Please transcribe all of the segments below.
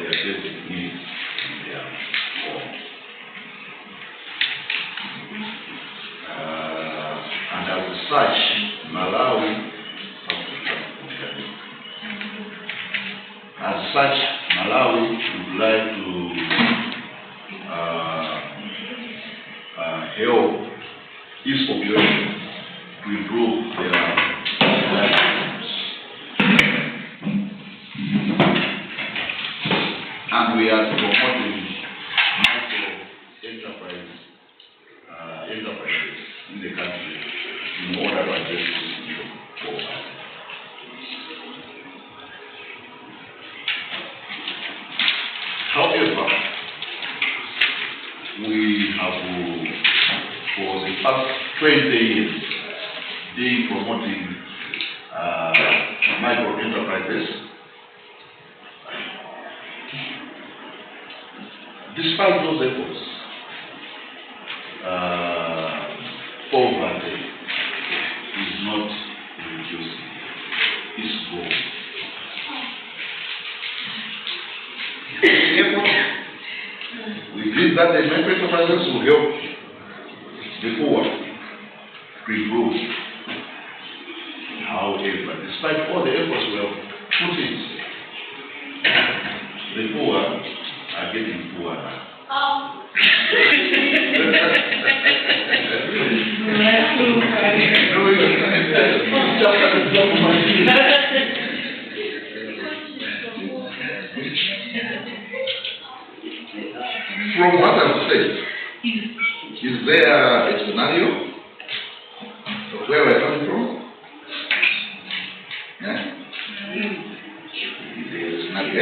their basic needs in their home. And as such, Malawi would like to help its population to improve their livelihoods. And we are promoting enterprises in the country in order to address this issue of poverty. However, we have for the past 20 years been promoting micro enterprises. Despite those efforts, poverty is not reducing, it's growing. We believe that the micro enterprises will help the poor to improve. However, despite all the efforts we have put in, the poor are getting poorer. From what I've said, is there a scenario where we're coming from? Yeah? Is there a scenario?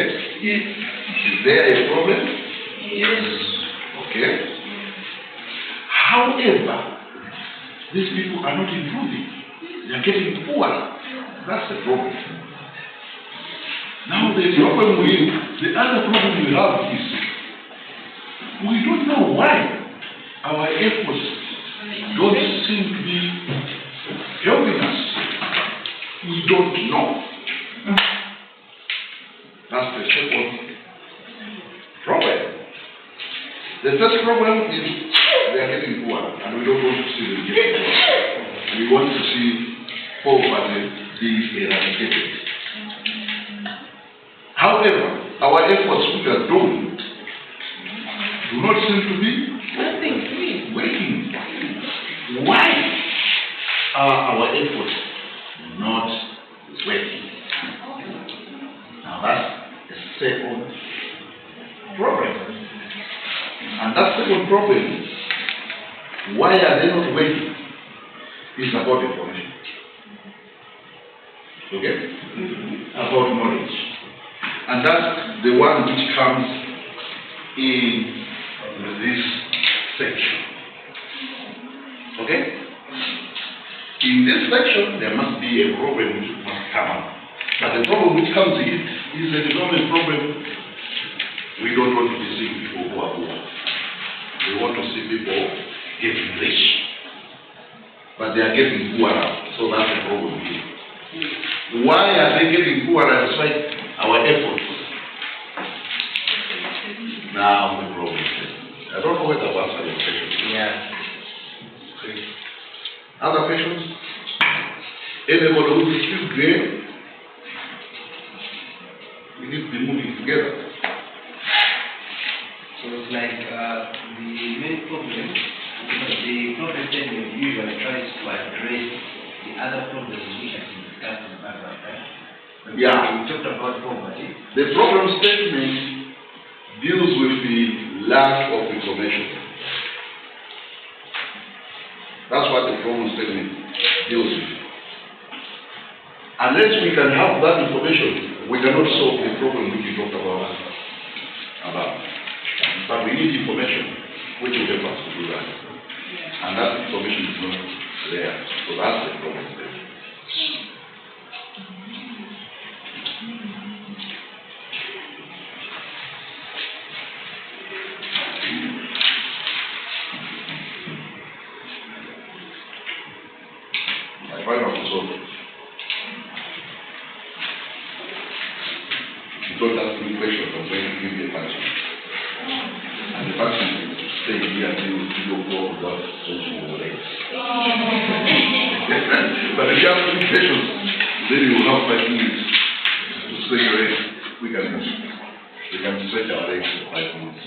Yes. Is there a problem? Yes. Okay. However, these people are not improving. They are getting poorer. That's the problem. Now the other problem we have is we don't know why our efforts don't seem to be helping us. We don't know. That's the second problem. The first problem is they are getting poor, and we don't want to see them getting poor. We want to see poverty being eradicated. However, our efforts which are doing do not seem to be working. Why are our efforts not working? Now that's the second problem. And that second problem, why are they not working, is about information. Okay? About knowledge. And that's the one which comes in this section. Okay? In this section, there must be a problem which must come up. But the problem which comes in is a development problem. We don't want to be seeing people who are poor. We want to see people getting rich. But they are getting poorer. So that's the problem here. Why are they getting poorer despite our efforts? Now the problem is, I don't know whether I've answered your question. Yeah. Okay. Other questions? Anybody who is still there? We need to be moving together. So it's like the main problem, the problem statement usually tries to address the other problems which have been discussed in the background, right? Yeah. We talked about poverty. The problem statement deals with the lack of information. That's what the problem statement deals with. Unless we can have that information, we cannot solve the problem which we talked about. But we need information which will help us to do that. And that information is not there. So that's the problem statement. I find out to solve it. If you don't ask me questions, I'm going to give you factory stay here until 3 o'clock without changing your legs. But if you have patience, then you will have 5 minutes to stretch your legs. We can stretch our legs for 5 minutes.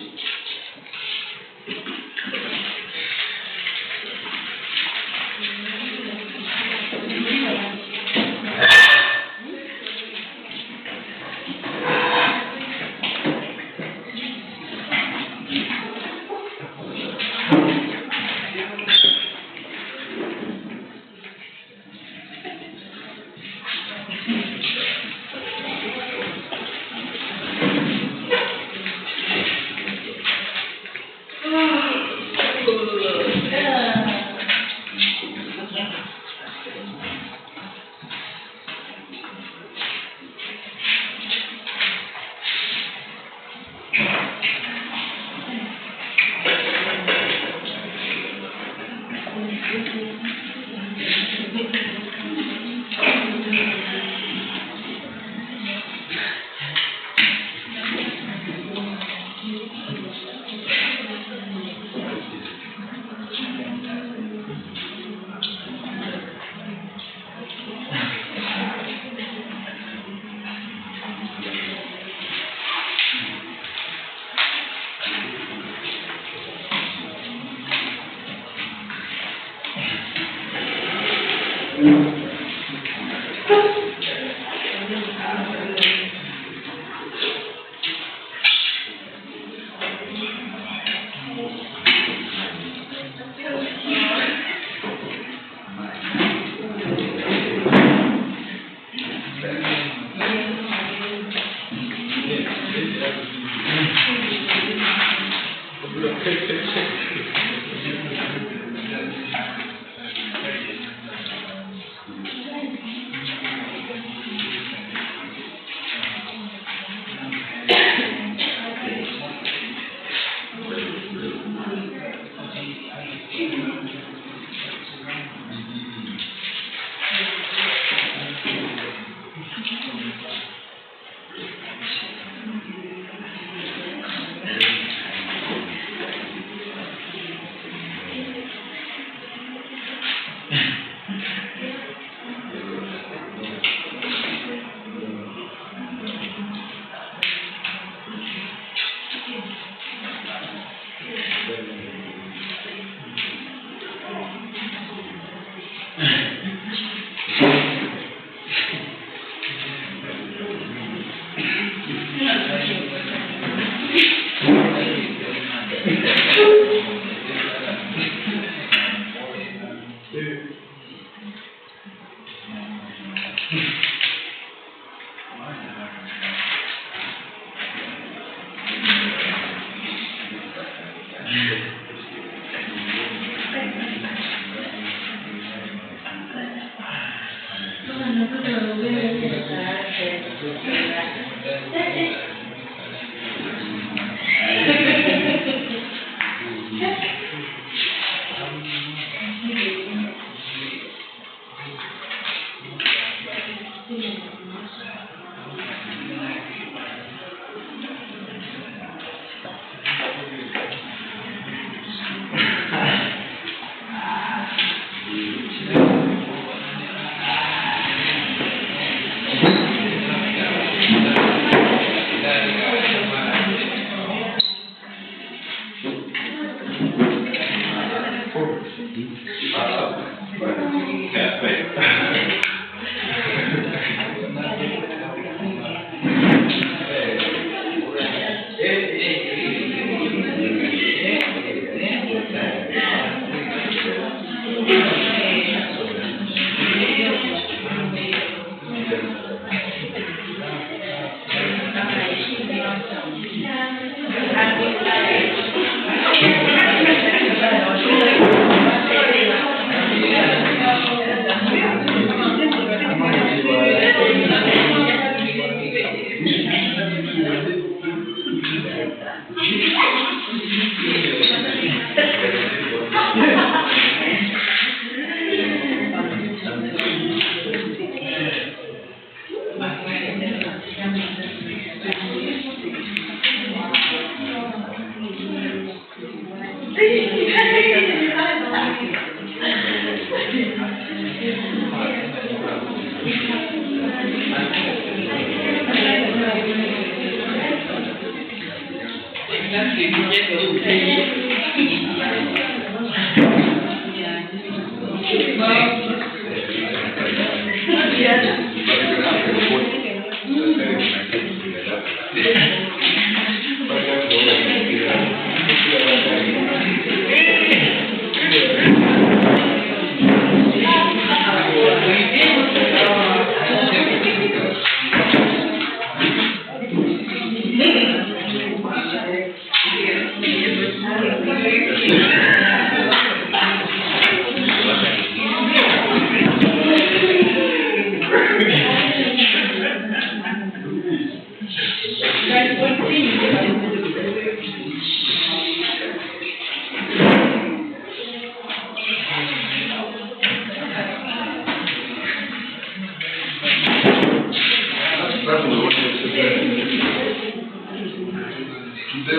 Today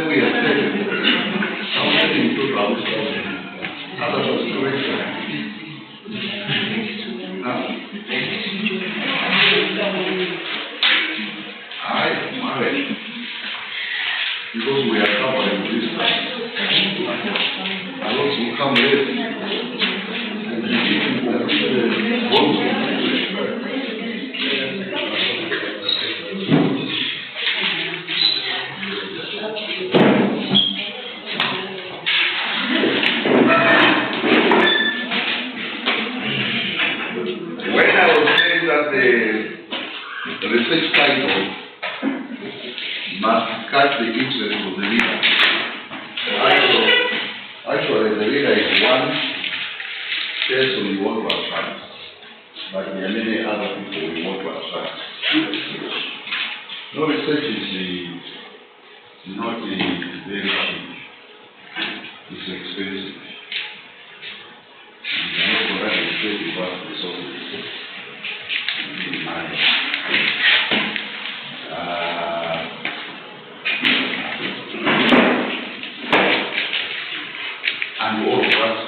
we are taking our into other restoration. Now, I married because we are covering this time. I also come late and when I was saying that the research title must catch the interest of the reader, actually the reader is one person we want to attract, but there are many other people we want to attract. No, research is not very cheap. It's expensive. You cannot conduct research without resources. You need money. And all of us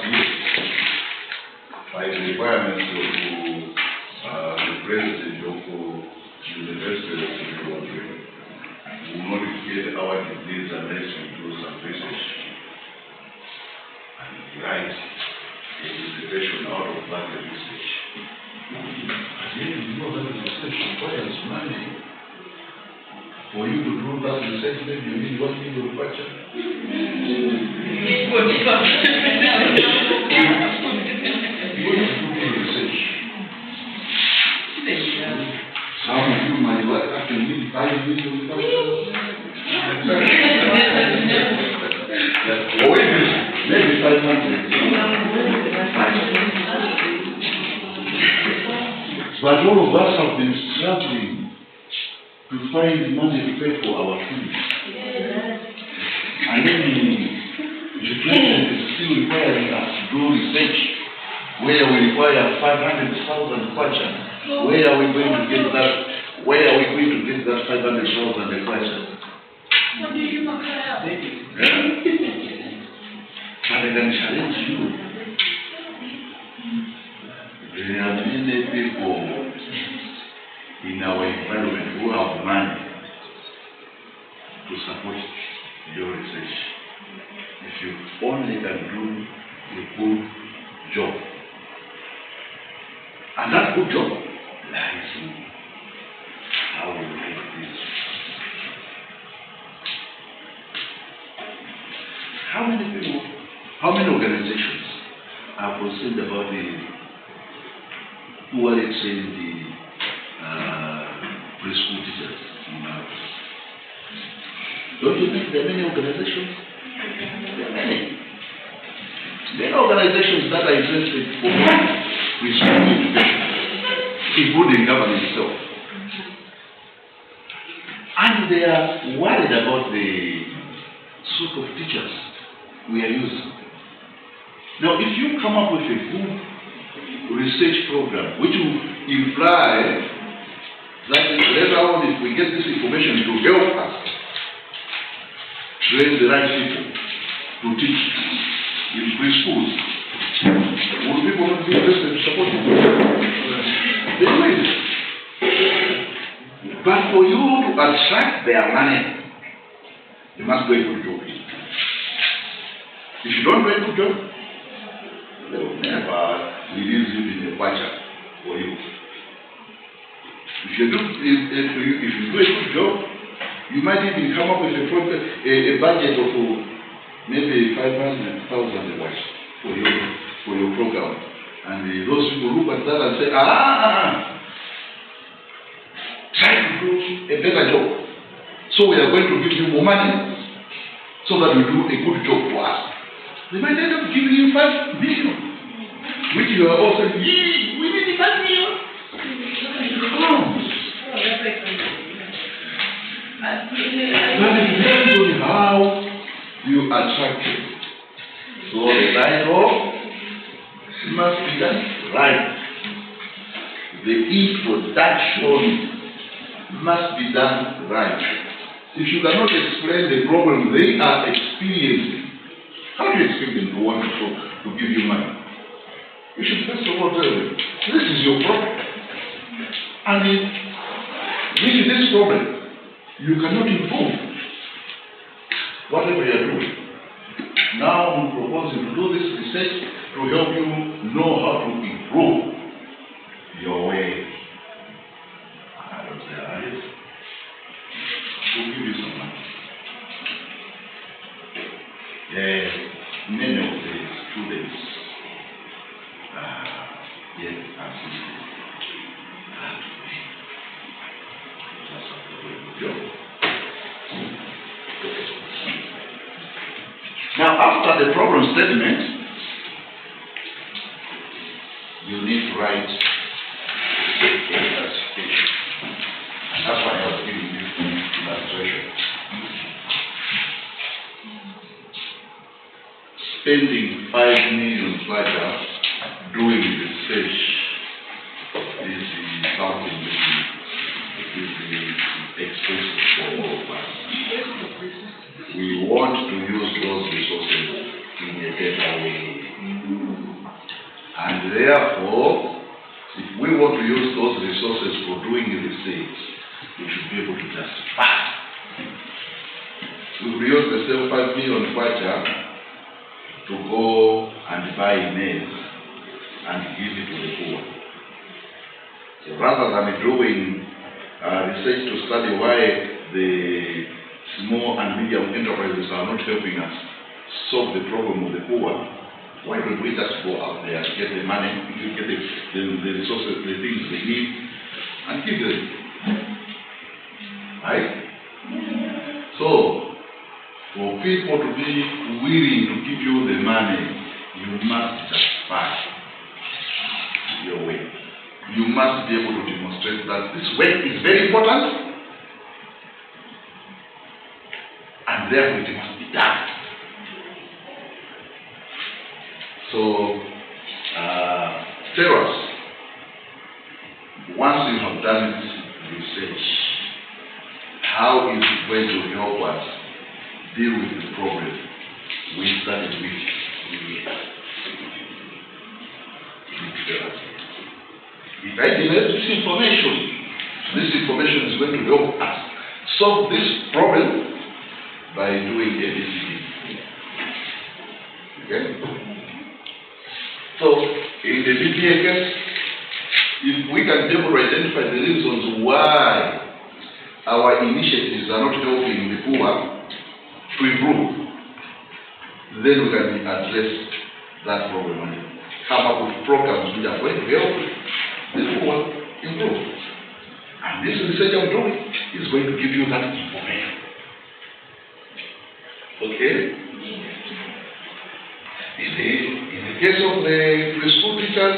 by the requirements of the president of the University of Zimbabwe, we will not get our degrees unless we do some research and write a dissertation out of that research. Again, you know that research requires money. For you to do that research, then you need 1 million budget. Some of you might work after need 5 million. Maybe 500. But all of us have been struggling to find money to pay for our fees. And then the president is still requiring us to do research where we require 500,000 questions. Where are we going to get that? Where are we going to get that 500,000 questions? But I can challenge you. There are many people in our environment who have money to support your research. If you only can do a good job. And that good job lies in how you make this. How many people, how many organizations are concerned about who are trained the preschool teachers in our country? Don't you think there are many organizations? There are many. Many organizations that are interested for preschool education, including government itself. And they are worried about the sort of teachers we are using. Now, if you come up with a good research program, which will imply that later on, if we get this information, it will help us train the right people to teach. in preschools. Will people not be interested to support you? They will. But for you to attract their money, you must do a good job. If you don't do a good job, they will never release you in a budget for you. If you do a good job, you might even come up with a budget of maybe 500,000 for your program. And those people look at that and say, try to do a better job. So we are going to give you more money so that you do a good job for us. They might end up giving you 5 million, which you are also, we need 5 million. But it depends on how you attract it. So the dialogue must be done right. The introduction must be done right. If you cannot explain the problem they are experiencing, how do you expect them to want to give you money? You should first of all tell them, this is your problem. And with this problem, you cannot improve whatever you are doing. Now I'm proposing to do this research to help you know how to improve your way. I don't say, we'll give you some money. Many of the students, yes, absolutely. Now, after the problem statement, you need to write a classification. And that's why I was giving you illustration. Spending 5 million later doing research is something that is expensive for all of us. We want to use those resources in a better way. And therefore, if we want to use those resources for doing research, we should be able to justify. We will use the same 5 million kwacha to go and buy maize and give it to the poor. So rather than doing research to study why the small and medium enterprises are not helping us solve the problem of the poor, why don't we just go out there, get the money, get the resources, the things they need, and give them? Right? So, for people to be willing to give you the money, you must justify your way. You must be able to demonstrate that this work is very important, and therefore it must be done. So, tell us, once you have done this research, how is it going to help us deal with the problem we started with? If I generate this information is going to help us solve this problem by doing ABCD. Okay? So, in the BPA case, if we can be able to identify the reasons why our initiatives are not helping the poor to improve, then we can address that problem and come up with programs which are going to help the poor improve. And this research I'm doing is going to give you that information. Okay? In the case of the preschool teachers,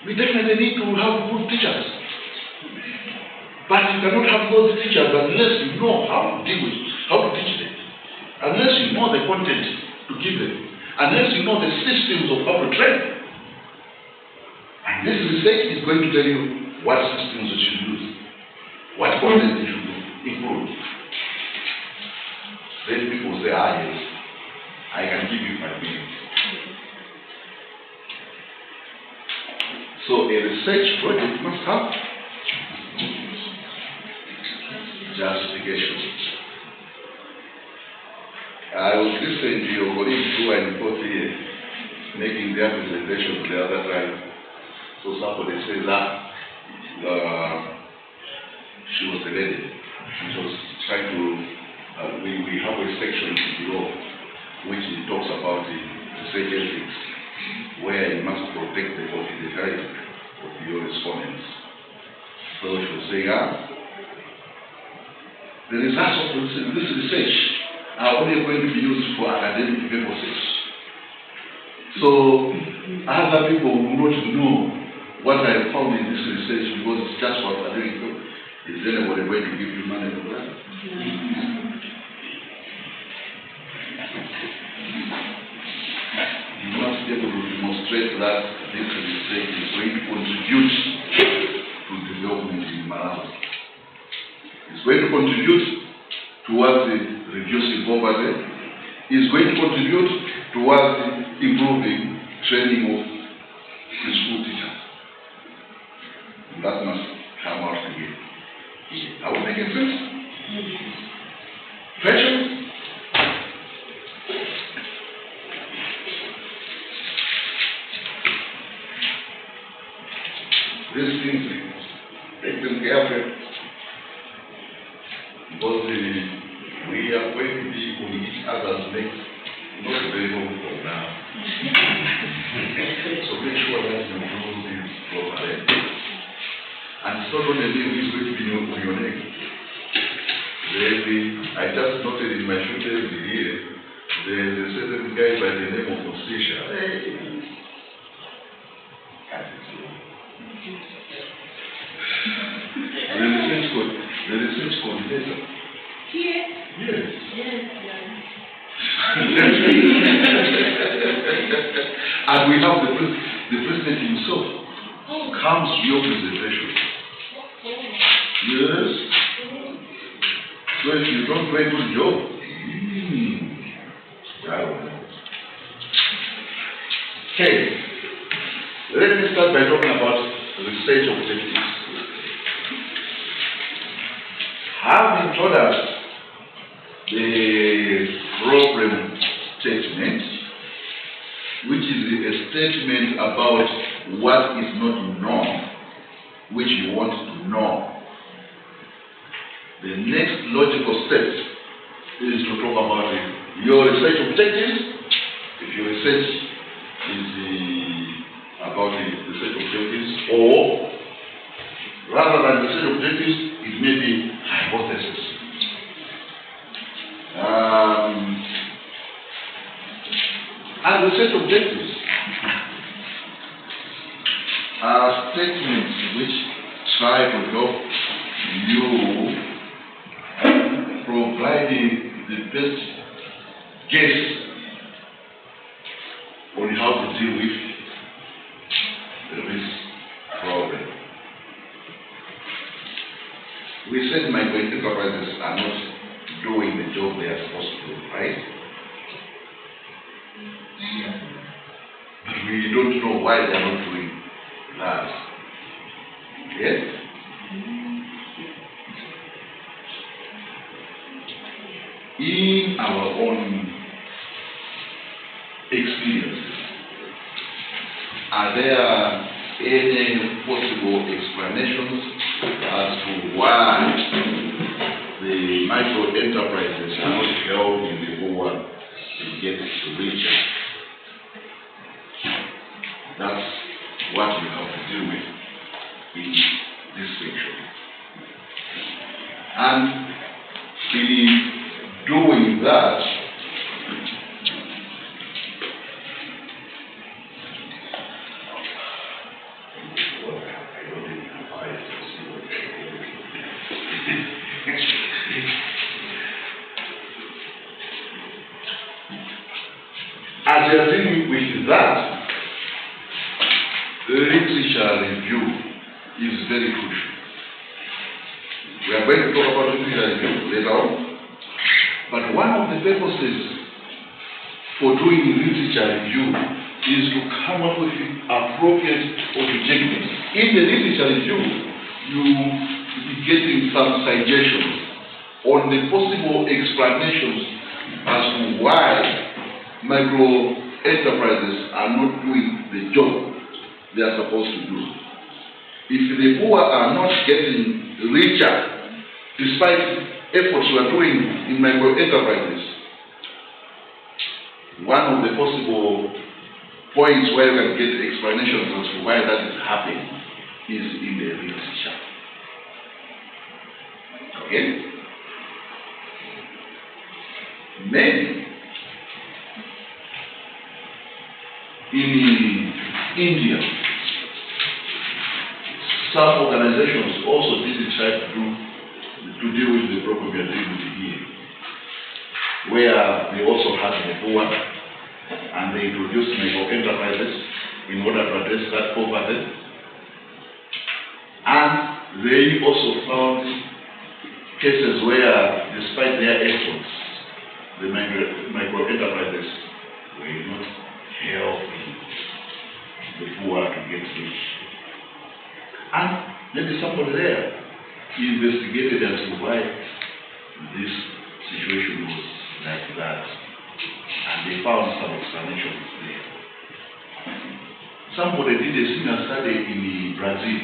we definitely need to have good teachers. But you cannot have those teachers unless you know how to deal with it, how to teach them. Unless you know the content to give them. Unless you know the systems of how to train. And this research is going to tell you what systems you should use, what content you should improve. Then people say, yes, I can give you 5 minutes. So a research project must have justification. I was listening to your colleagues who are in court here making their presentation the other time. So somebody says that she was a lady. She was trying to, we have a section in the law which talks about the research ethics, where you must protect the confidentiality of your respondents. So she was saying, the results of this research are only going to be used for academic purposes. So other people will not know what I found in this research because it's just for academic purposes. Is anybody going to give you money for that? You must be able to demonstrate that this research is going to contribute to development in Malawi. It's going to contribute towards reducing poverty. It's going to contribute towards improving training of the school teachers. That must come out again. Are we making sense? Questions? These things, take them carefully. Because we are going to be on each other's necks, not very long from now. So make sure that you do this properly. And it's not only me who is going to be on your neck. I just noted in my shooters here, there's a certain guy by the name of Osisha. The research coordinator. Here? Yes. Yes. And we have the president himself comes to your presentation. Yes. So if you don't do a good job, I don't know. Okay. Let me start by talking about research objectives. Having told us the problem statement, which is a statement about what is not known, which you want to know. The next logical step is to talk about your research objectives. If your research is about the research objectives, or rather than research objectives, it may be hypothesis. And research objectives are statements which try to help you providing the best guess on how to deal with this problem. We said micro enterprises are not doing the job they are supposed to do, right? Yeah. But we don't know why they are not doing that. Yes? In our own experiences, are there any possible explanations as to why the micro enterprises are not held in the whole to get richer? That's what we have to deal with in this section. And in doing that, as we are dealing with that, the literature review is very crucial. We are going to talk about literature review later on, but one of the purposes for doing literature review is to come up with appropriate objectives. In the literature review, you will be getting some suggestions on the possible explanations as to why micro enterprises are not doing the job they are supposed to do. If the poor are not getting richer despite efforts we are doing in micro enterprises, one of the possible points where we can get explanations as to why that is happening is in the literature. Okay? Maybe in India, some organizations also didn't try to deal with the problem we are dealing with here, where they also had the poor and they introduced micro enterprises in order to address that poverty. And they also found cases where, despite their efforts, the micro enterprises were not helping the poor to get rich. And maybe somebody there investigated as to why this situation was like that, and they found some explanations there. Somebody did a similar study in Brazil,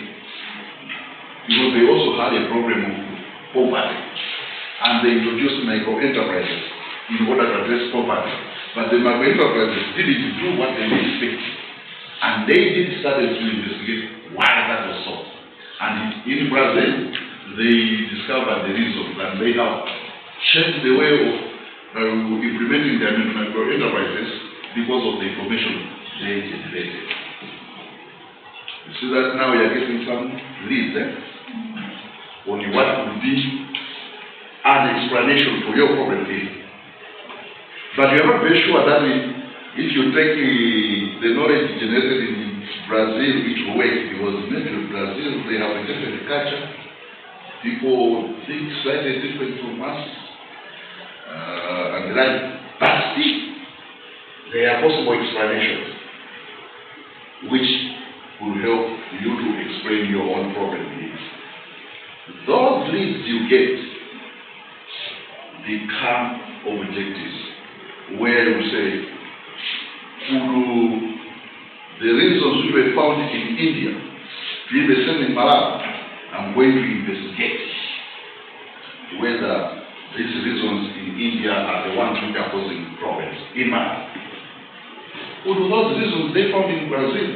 because they also had a problem of poverty, and they introduced micro enterprises in order to address poverty. But the micro enterprises didn't do what they were expecting, and they did start to investigate why that was so. And in Brazil, they discovered the reasons, and they have changed the way of implementing their micro enterprises because of the information they generated. You see that now we are getting some leads on what would be an explanation for your problem here. But we are not very sure that if you take the knowledge generated in Brazil, it will work, because maybe in Brazil they have a different culture. People think slightly different from us, and like, but still, there are possible explanations which will help you to explain your own problem here. Those leads you get become objectives, where you say, could the reasons which were found in India be the same in Malawi? I'm going to investigate whether these reasons in India are the ones which are causing problems in Malawi. Could those reasons they found in Brazil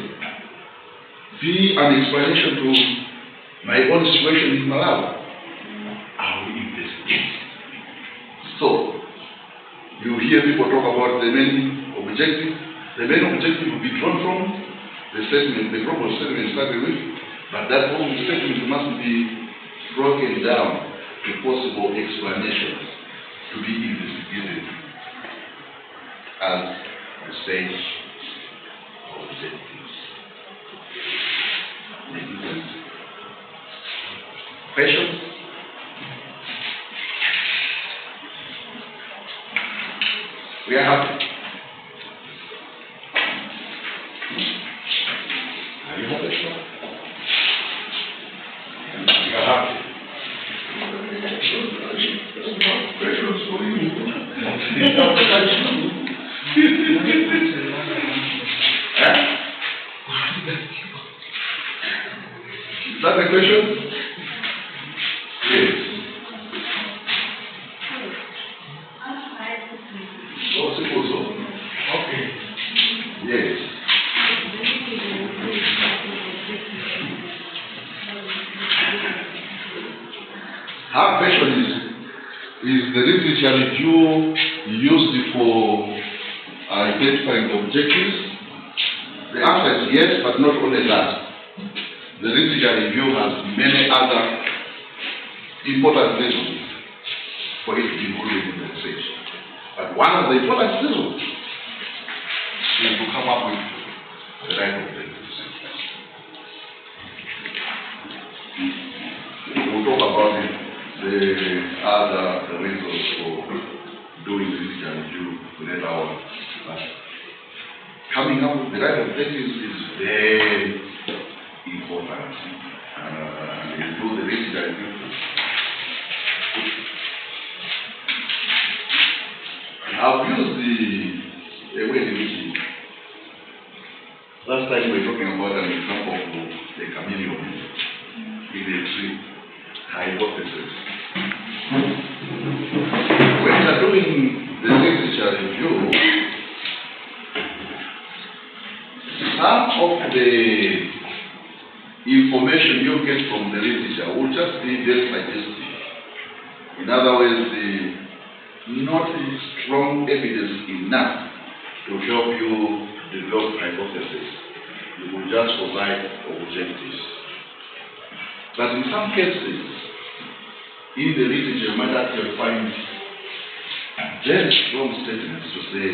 be an explanation to my own situation in Malawi? I will investigate. So, you hear people talk about the main objective. The main objective will be drawn from the statement, the proposed statement started with, but that whole statement must be broken down to possible explanations to be investigated as the same objectives. Making sense? Questions? We are happy. Are you happy? We are happy. Questions for you. Is that the question? Yes. Oh, suppose so. Okay. Yes. Her question is the literature review used for identifying the objectives? The answer is yes, but not only that. The literature review has many other important reasons for it to be included in the research. But one of the important reasons is to come up with the right objectives. We'll talk about the other reasons for doing literature review later on. But coming up with the right objectives is very important. And you do the research and people. I've used the way in which last time we were talking about an example of the chameleon in the tree hypothesis. When you are doing the literature review, some of the information you get from the literature will just be very suggestive. In other words, not strong evidence enough to help you develop hypothesis. You will just provide objectives. But in some cases, in the literature, you might actually find very strong statements to say,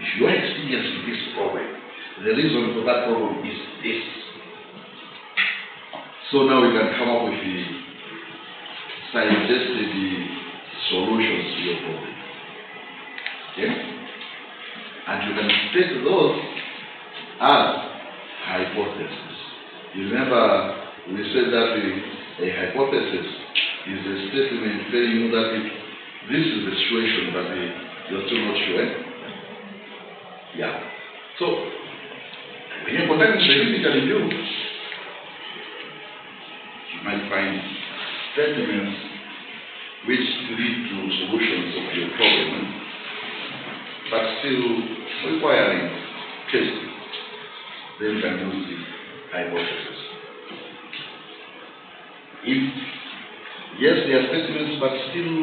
if you are experiencing this problem, the reason for that problem is this. So now we can come up with the suggested solutions to your problem. Okay? And you can state those as hypotheses. You remember we said that a hypothesis is a statement telling you that this is the situation, but you're still not sure. Yeah. So when you conduct the critical review, you might find statements which lead to solutions of your problem, but still requiring testing. Then you can use the hypothesis. If, yes, there are statements, but still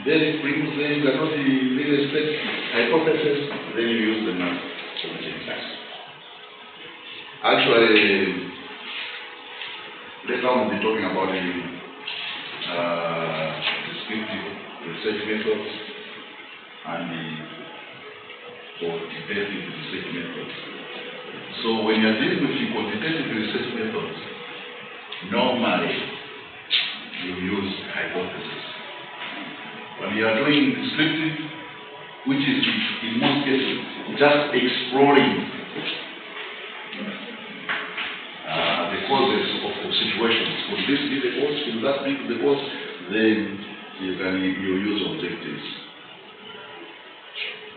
very flimsy, you are not really state hypothesis, then you use them as objectives. Actually, later on we'll be talking about the descriptive research methods and the quantitative research methods. So when you are dealing with the quantitative research methods, normally you use hypothesis. When you are doing descriptive, which is in most cases just exploring the causes of situations. Could this be the cause? Could that be the cause? Then you use objectives.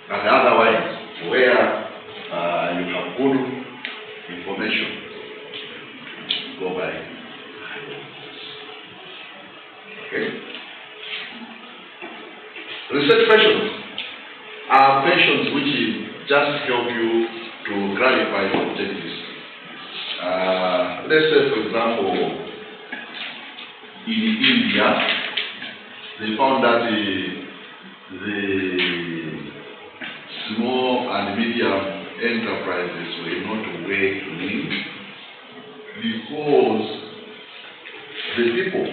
But otherwise, where you have good information, go by hypothesis. Okay? Research questions are questions which just help you to clarify the objectives. Let's say, for example, in India, they found that the small and medium enterprises were not working because the people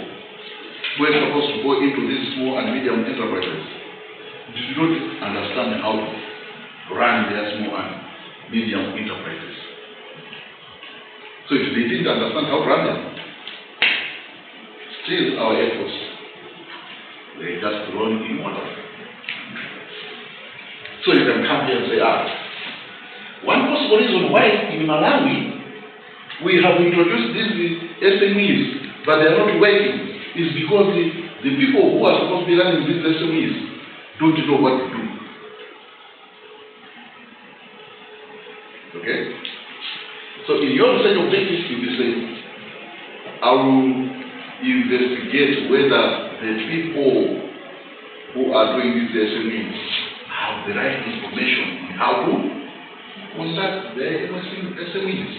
who were supposed to go into these small and medium enterprises did not understand how to run their small and medium enterprises. So if they didn't understand how to run them, still our efforts were just thrown in water. So you can come here and say, one possible reason why in Malawi we have introduced these SMEs, but they are not working, is because the people who are supposed to be running these SMEs don't know what to do. Okay? So in your research objectives, you will say, I will investigate whether the people who are doing these SMEs have the right information on how to conduct their SMEs.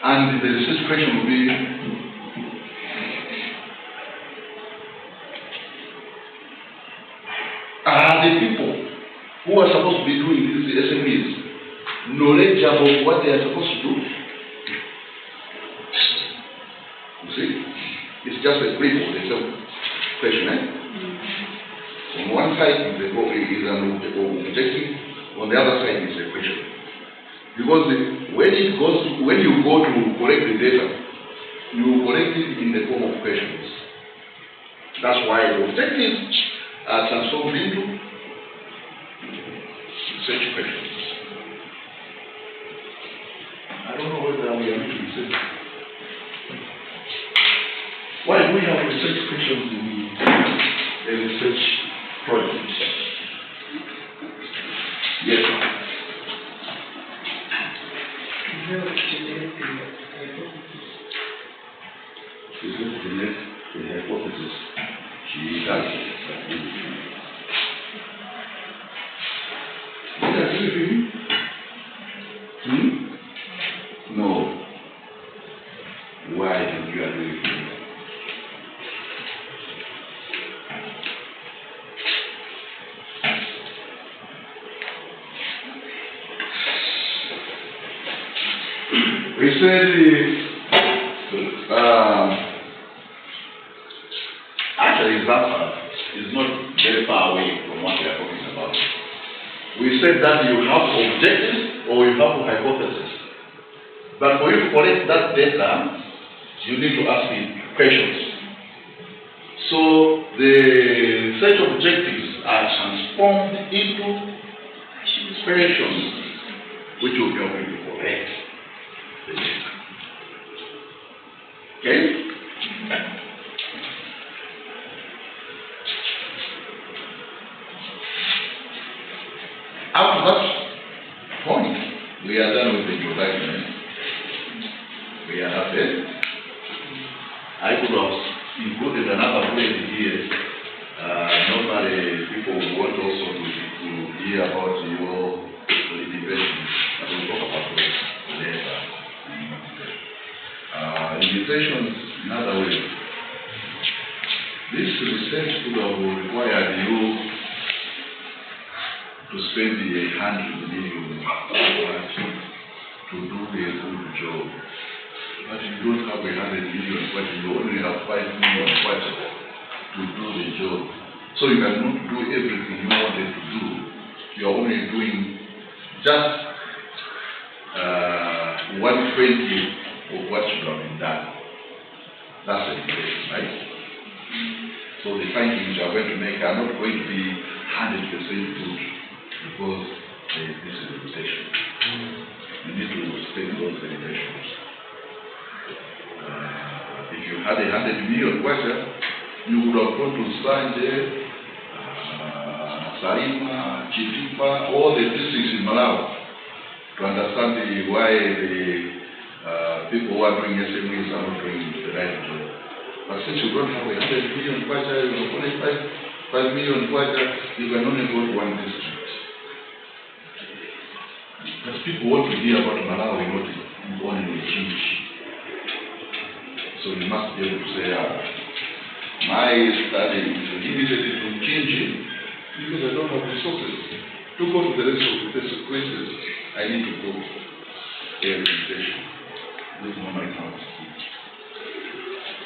And the research question will be, are the people who are supposed to be doing these SMEs knowledgeable of what they are supposed to do? You see, it's just a brief of the question. On one side is an objective, on the other side is a question. Because when you go to collect the data, you collect it in the form of questions. That's why the objectives are transformed into research questions. I don't know whether we are making sense. Why do we have research questions in a research project? Yes, ma'am. Is it the hypothesis? She does. Do you agree with me? No. Why don't you agree with me? We said, actually, his answer is not very far away from what we are talking about. We said that you have objectives or you have a hypothesis. But for you to collect that data, you need to ask me questions. So the research objectives are transformed into questions which will be able to collect the data. Okay? After that point, we are done with the introduction. We are happy. I could have included another point here. Normally, people want also to hear about your invention. I will talk about those later. Limitations, in other words, this research could have required you to spend $100 million to do a good job. But you don't have $100 million, but you only have $5 million to do the job. So you cannot do everything you wanted to do. You are only doing just 1/20 of what should have been done. That's the limitation, right? So the findings you are going to make are not going to be 100% good because this is a limitation. You need to state those limitations. If you had $100 million budget, you would have gone to Sanje, Sarima, Chitipa, all the districts in Malawi to understand why the people who are doing SMEs are not doing the right job. But since you don't have $100 million budget, you have only $5 million budget, you can only go to one district. But people want to hear about Malawi, not only Chinchi. So you must be able to say, my study is limited to Chinchi because I don't have resources. To go to the rest of the places, I need to go to a limitation. This is not my count.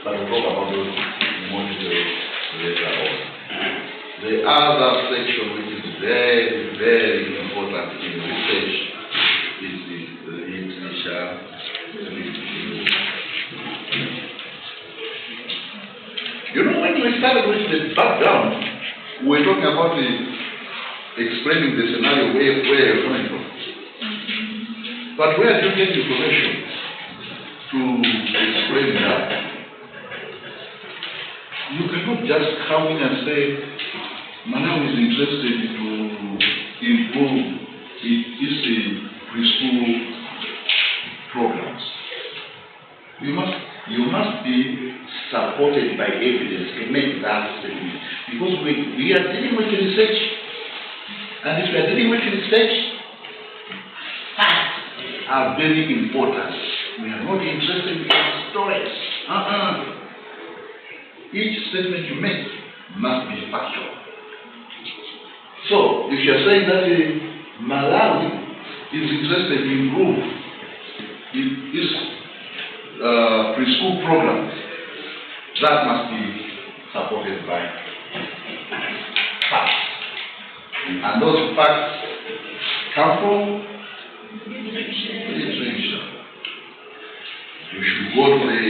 But we'll talk about those more details later on. The other section which is very, very important in research is the initial review. You know, when we started with the background, we were talking about explaining the scenario where you're coming from. But where do you get information to explain that? You cannot just come in and say, Malawi is interested to improve its preschool programs. You must be supported by evidence to make that statement. Because we are dealing with research. And if we are dealing with research, facts are very important. We are not interested in stories. Each statement you make must be factual. So, if you are saying that Malawi is interested in improve its preschool programs, that must be supported by facts. And those facts come from literature. You should go to the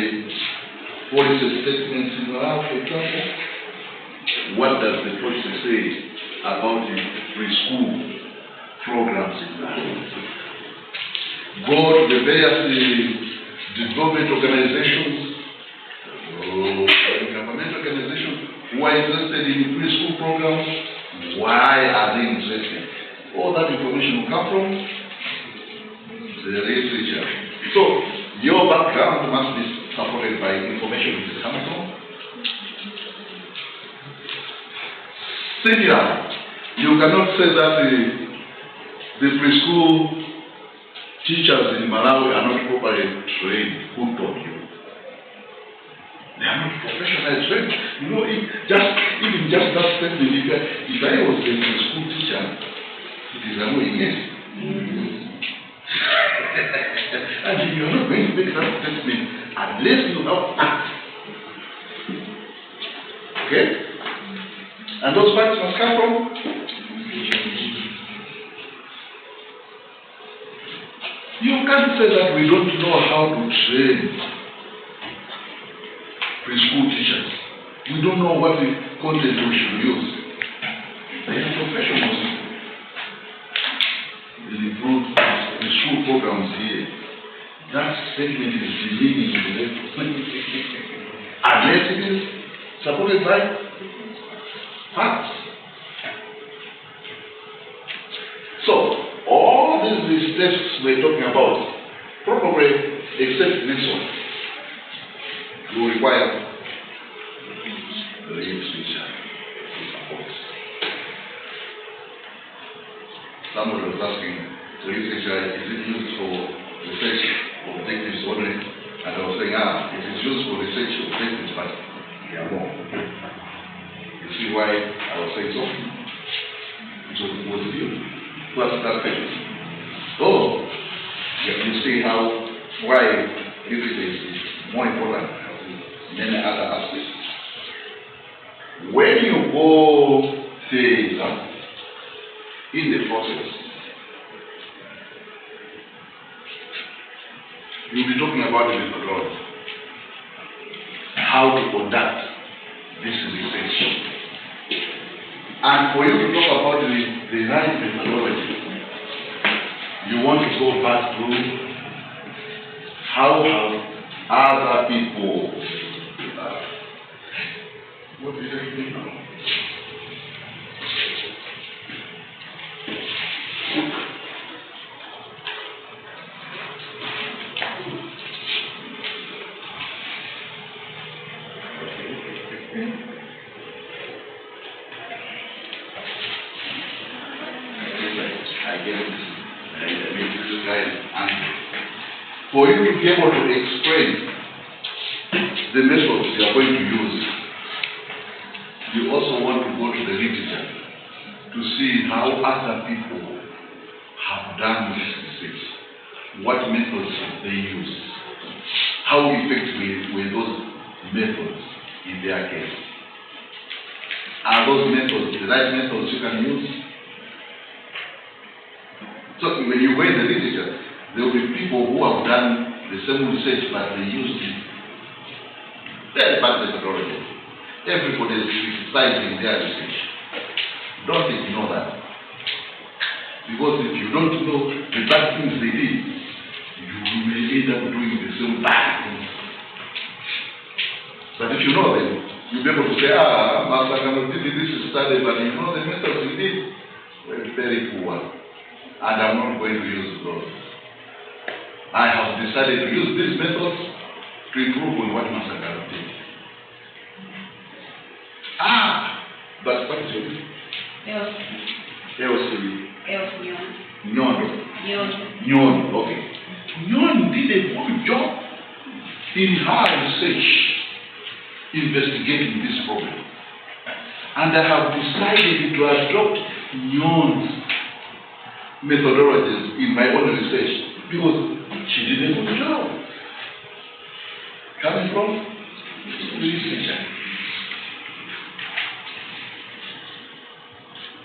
policy statements in Malawi, for example. What does the policy say about the preschool programs in that? Go to the various development organizations, government organizations who are interested in preschool programs. Why are they interested? All that information will come from the researcher. So your background must be supported by information which is coming from. Similarly, you cannot say that the preschool teachers in Malawi are not properly trained. Who taught you? They are not professionally trained. You know, even just that statement, if I was a preschool teacher, it is annoying, yes. And you are not going to make that statement unless you have facts. Okay? And those facts must come from? You can't say that we don't know how to train preschool teachers. We don't know what the content we should use. They are professionals. They improve the school programs here. That statement is demeaning to them. Unless it is supported by facts. So, all these steps we're talking about, probably except this one, will require the legislature to support. Somebody was asking, the legislature, is it used for research objectives only? And I was saying, it is used for research objectives, but there are more. You see why I was saying so? It was you. Plus that page. Oh, you see why research is more important than many other aspects. When you go further in the process, you'll be talking about the methodology, how to conduct this research. And for you to talk about the right methodology, you want to go back to how have other people, what did I do now? For you to be able to explain the methods you are going to use, you also want to go to the literature to see how other people have done this research. What methods have they used? How effective were those methods in their case? Are those methods the right methods you can use? So when you go in the literature, there will be people who have done the same research, but they used it very bad methodology. Everybody is criticizing their research. Don't ignore that. Because if you don't know the bad things they did, you may end up doing the same bad things. But if you know them, you'll be able to say, Master Kano did this study, but you know the methods he did were very poor. And I'm not going to use those. I have decided to use these methods to improve on what Master Kano did. But what is your name? Nyon. Okay. Nyon did a good job in her research investigating this problem. And I have decided to adopt Nyon's methodologies in my own research because she did a good job. Coming from the researcher.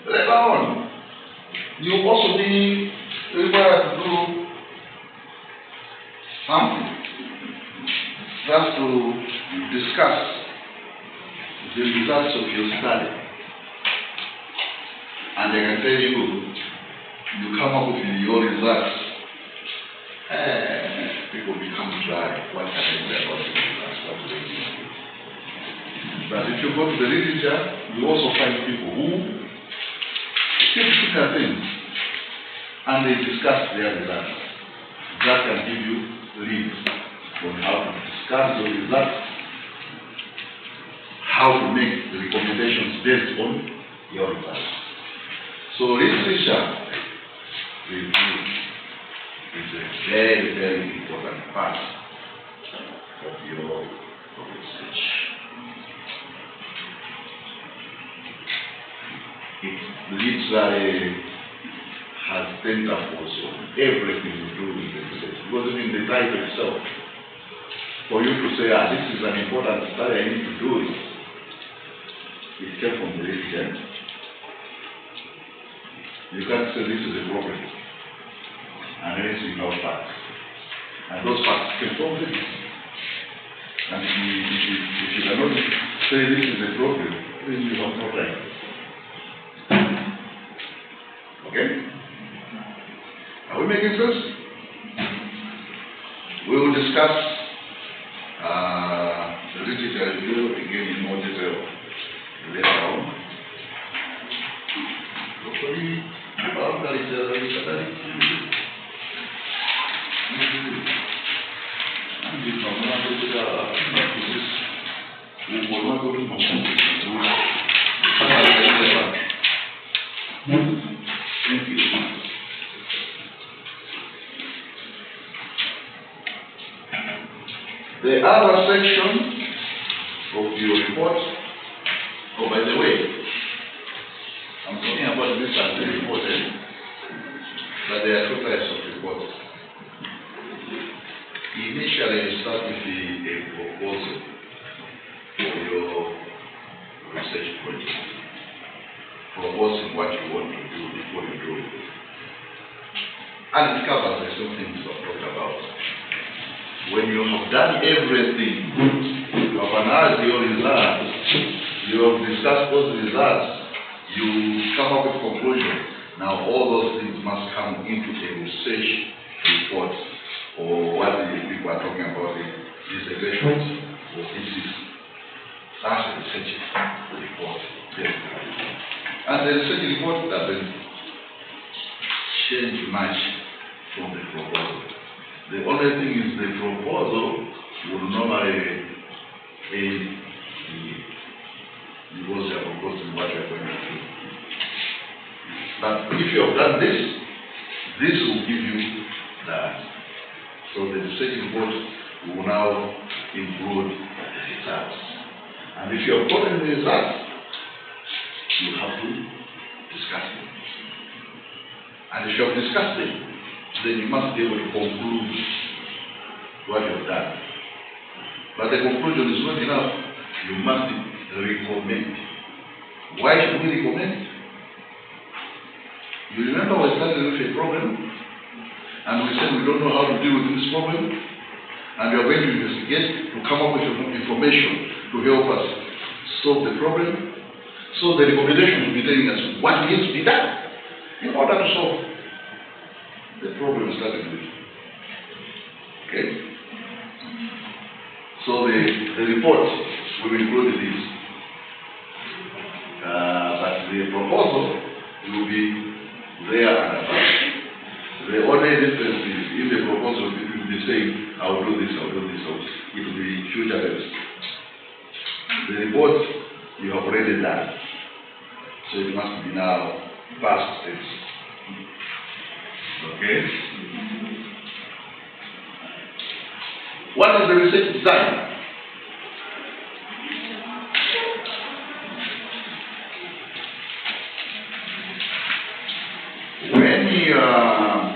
Later on, you also be required to do something. That's to discuss the results of your study. and I can tell you, you come up with your results, people become dry. What can I say about the results? What do they do? But if you go to the literature, you also find people who typical things, and they discuss their results. That can give you leads on how to discuss the results, how to make the recommendations based on your results. So literature review is a very, very important part of your research. It literally has tentacles on everything you do in the research. Because in the title itself, for you to say, this is an important study, I need to do it, it came from the literature. You can't say this is a problem, unless you have facts. And those facts came from the literature. And if you cannot say this is a problem, then you have no right. Okay? Are we making sense? We will discuss the literature review again in more detail later on. Hopefully, about the literature. Thank you. The other section of your report, oh, by the way, I'm talking about this as the report, but there are two types of reports. Initially, you start with a proposal for your research project, proposing what you want to do before you do it. And it covers the same things I've talked about. When you have done everything, you have analyzed your results, you have discussed those results, you come up with conclusions. Now all those things must come into a research report, or what the people are talking about, the dissertations or thesis. That's a research report. And the research report doesn't change much from the proposal. The only thing is the proposal will normally aid because you are proposing what you are going to do. But if you have done this, this will give you that. So the research report will now include the results. And if you have gotten the results, you have to discuss them. And if you have discussed them, then you must be able to conclude what you have done. But the conclusion is not enough. You must recommend. Why should we recommend? You remember we started with a problem, and we said we don't know how to deal with this problem, and we are going to investigate to come up with information to help us solve the problem. So the recommendation will be telling us what needs to be done in order to solve the problem started with. Okay? So the report will include this. But the proposal will be there and above. The only difference is in the proposal it will be saying, I will do this, I will do this, it will be future tense. The report you have already done. So it must be now past tense. Okay? What is the research design? When you are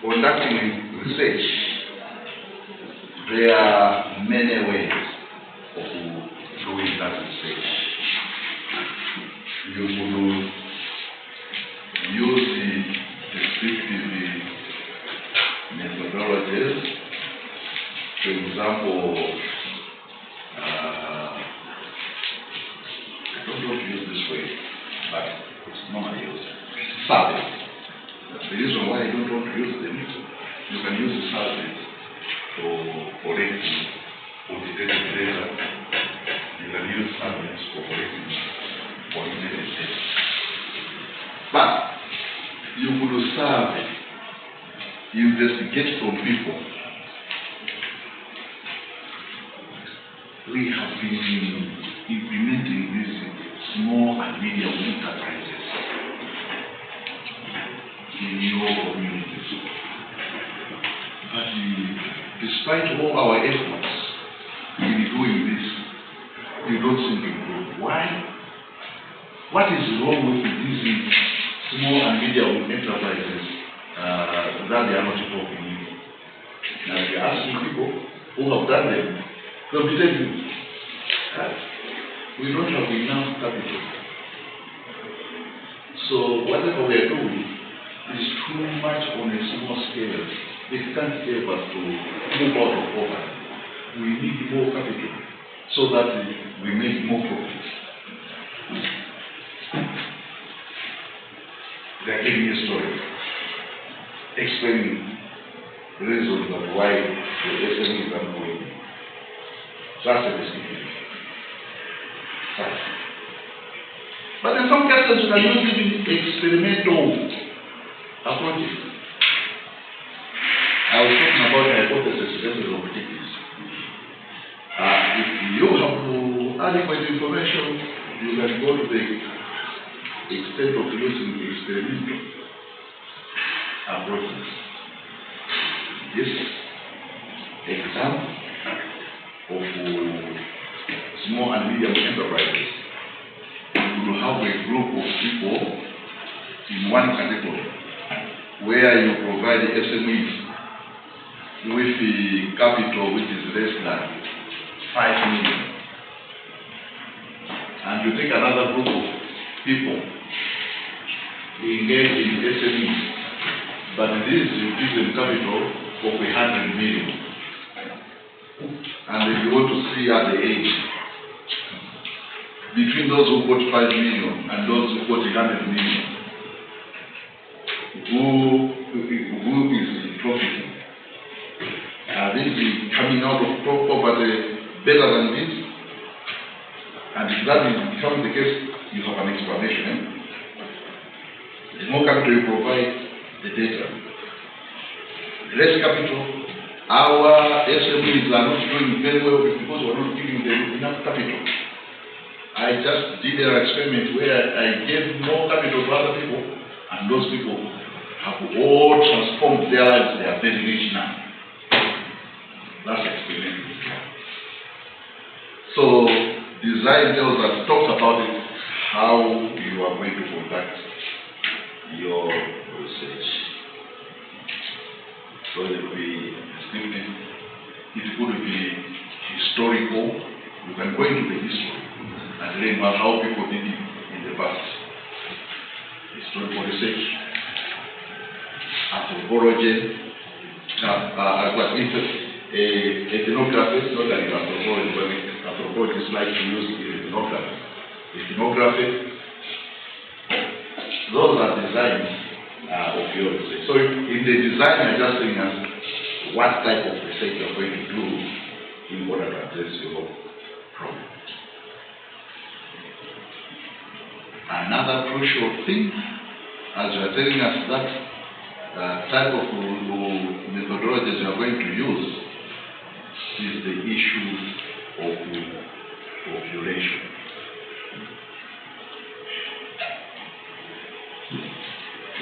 conducting research, there are many ways of doing that research. You could use the descriptive methodologies. For example, collecting auditated data. You can use surveys for collecting auditated data. But you could survey, investigate from people. We have been implementing these small and medium enterprises in your communities. But despite all our efforts in doing this, you don't seem to improve. Why? What is wrong with these small and medium enterprises that they are not involving in? Now, if you ask people who have done them, they'll be telling you, we don't have enough capital. So whatever we are doing is too much on a small scale. It can't help us to move out of poverty. We need more capital so that we make more profit. They are giving me a story, explaining the reasons of why the SMEs are not going. That's a distinction. But in some cases, you can use even experimental approaches. I was talking about the hypothesis based on predictors. If you have adequate information, you can go to the extent of using experimental approaches. This example of small and medium enterprises, you will have a group of people in one category where you provide the SMEs with the capital which is less than 5 million. And you take another group of people engaged in SMEs, but this you give them capital of 100 million. And then you want to see at the age between those who got 5 million and those who got 100 million, who is profiting? Are they coming out of poverty better than this? And if that is becoming the case, you have an explanation. The more capital you provide, the data. Less capital, our SMEs are not doing very well because we are not giving them enough capital. I just did an experiment where I gave more capital to other people, and those people have all transformed their lives. They are very rich now. That's experiment. So design tells us, talks about it, how you are going to conduct your research. So it will be descriptive, it could be historical. You can go into the history and learn about how people did it in the past. Historical research, anthropology, ethnography, not an anthropology, but anthropologists like to use ethnography. Ethnography, those are designs of your research. So in the design, I'm just telling us what type of research you're going to do in order to address your problem. Another crucial thing, as you are telling us that type of methodologies you are going to use, is the issue of population.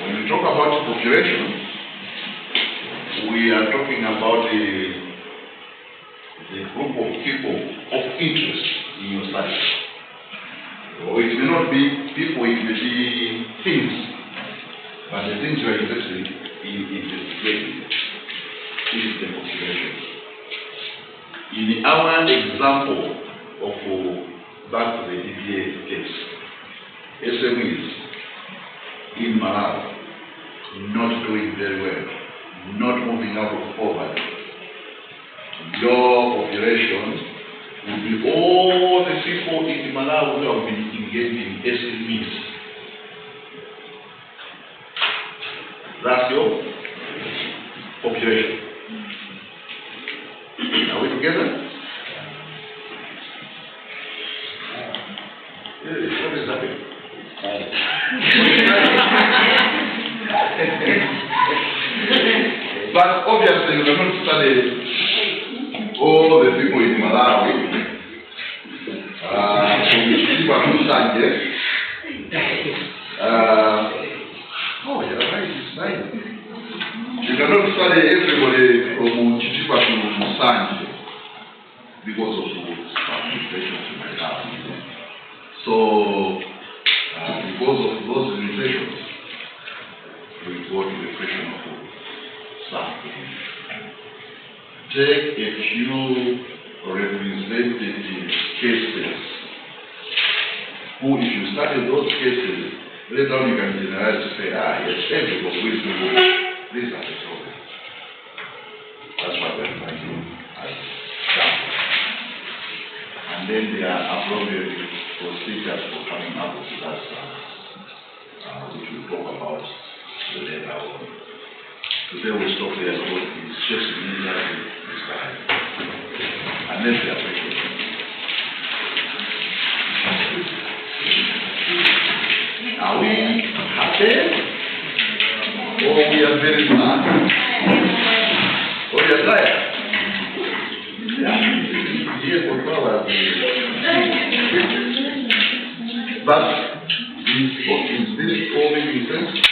When we talk about population, we are talking about the group of people of interest in your study. So it may not be people, it may be things, but the things you are interested in investigating is the population. In our example of back to the DPA case, SMEs in Malawi not doing very well, not moving out of poverty. Your population will be all the people in Malawi who have been engaged in SMEs. That's your population. Now, together? Yes, what is happening? But obviously, we cannot study all the people in Malawi. People are not oh, you're right, it's right. You cannot study everybody from Chichipa to Musanje because of the limitations you might have. So, because of those limitations, we go to the question of something. Take a few representative cases, who, if you study those cases, later on you can generalize to say, yes, everybody will do these are the problems. That's what we're trying to do as examples. And then there are appropriate procedures for coming up with that stuff, which we'll talk about later on. Today we stop there because it's just immediately this time. Unless they are questions. Are we happy? Or we are very mad? Or we are tired? Yeah, here for flowers. But is this all making sense?